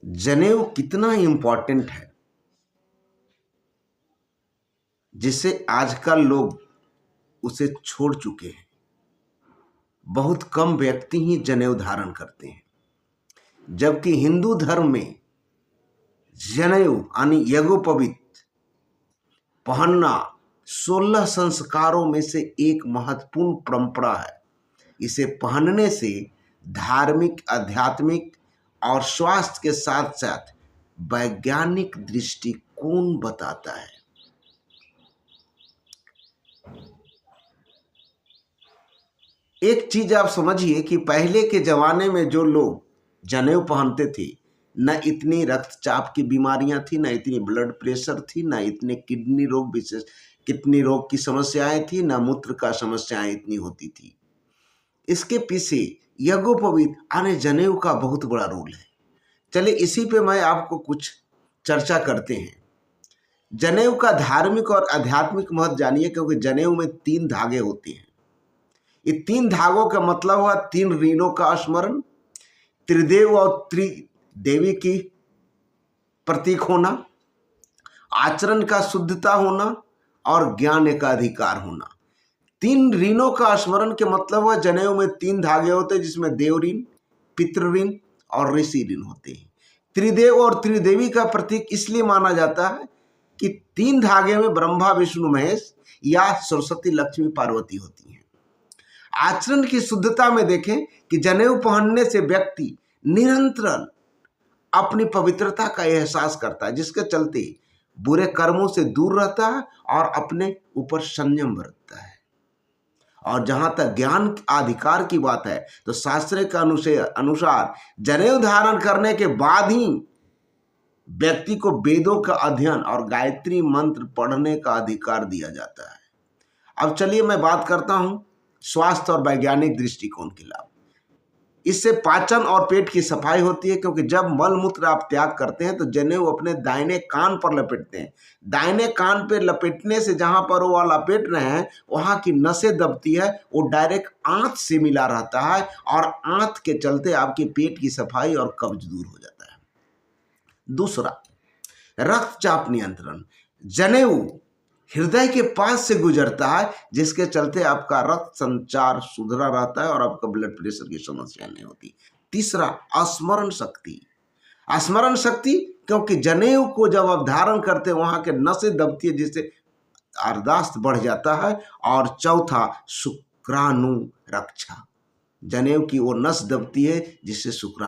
जनेऊ कितना इम्पोर्टेंट है जिसे आजकल लोग उसे छोड़ चुके हैं। बहुत कम व्यक्ति ही जनेऊ धारण करते हैं, जबकि हिंदू धर्म में जनेऊ यानी यज्ञोपवीत पहनना 16 संस्कारों में से एक महत्वपूर्ण परंपरा है। इसे पहनने से धार्मिक, आध्यात्मिक और स्वास्थ्य के साथ साथ वैज्ञानिक दृष्टिकोण बताता है। एक चीज आप समझिए कि पहले के जमाने में जो लोग जनेऊ पहनते थे, न इतनी रक्तचाप की बीमारियां थी, न इतनी ब्लड प्रेशर थी, न इतने किडनी रोग की समस्याएं थी, न मूत्र का समस्याएं इतनी होती थी। इसके पीछे यज्ञोपवीत यानी जनेऊ का बहुत बड़ा रोल है। चलिए इसी पे मैं आपको कुछ चर्चा करते हैं। जनेऊ का धार्मिक और आध्यात्मिक महत्व जानिए, क्योंकि जनेऊ में 3 धागे होते हैं। ये 3 धागों का मतलब हुआ 3 ऋणों का स्मरण, त्रिदेव और त्रिदेवी की प्रतीक होना, आचरण का शुद्धता होना और ज्ञान का अधिकार होना। 3 ऋणों का स्मरण के मतलब हुआ जनेऊ में 3 धागे होते हैं, जिसमें देव ऋण, पितृ ऋण और ऋषि ऋण होते हैं। त्रिदेव और त्रिदेवी का प्रतीक इसलिए माना जाता है कि 3 धागे में ब्रह्मा, विष्णु, महेश या सरस्वती, लक्ष्मी, पार्वती होती हैं। आचरण की शुद्धता में देखें कि जनेऊ पहनने से व्यक्ति निरंतर अपनी पवित्रता का एहसास करता है, जिसके चलते बुरे कर्मों से दूर रहता है और अपने ऊपर संयम बरतता है। और जहां तक ज्ञान अधिकार की बात है, तो शास्त्र के अनुसार जनेऊ धारण करने के बाद ही व्यक्ति को वेदों का अध्ययन और गायत्री मंत्र पढ़ने का अधिकार दिया जाता है। अब चलिए मैं बात करता हूं स्वास्थ्य और वैज्ञानिक दृष्टिकोण के लाभ। इससे पाचन और पेट की सफाई होती है, क्योंकि जब मल मूत्र आप त्याग करते हैं तो जनेऊ अपने दाहिने कान पर लपेटते हैं। दाहिने कान पर लपेटने से जहां पर वो लपेट रहे हैं वहां की नसें दबती है, वो डायरेक्ट आंत से मिला रहता है और आंत के चलते आपके पेट की सफाई और कब्ज दूर हो जाता है। दूसरा, रक्तचाप नियंत्रण। जनेऊ हृदय के पास से गुजरता है, जिसके चलते आपका रक्त संचार सुधरा रहता है और आपका ब्लड प्रेशर की समस्या नहीं होती। तीसरा, स्मरण शक्ति। स्मरण शक्ति, क्योंकि जनेऊ को जब आप धारण करते हैं वहां के नसें दबती है, जिससे याददाश्त बढ़ जाता है। और चौथा, शुक्राणु रक्षा। जनेऊ की वो नस दबती है जिससे शुक्राणु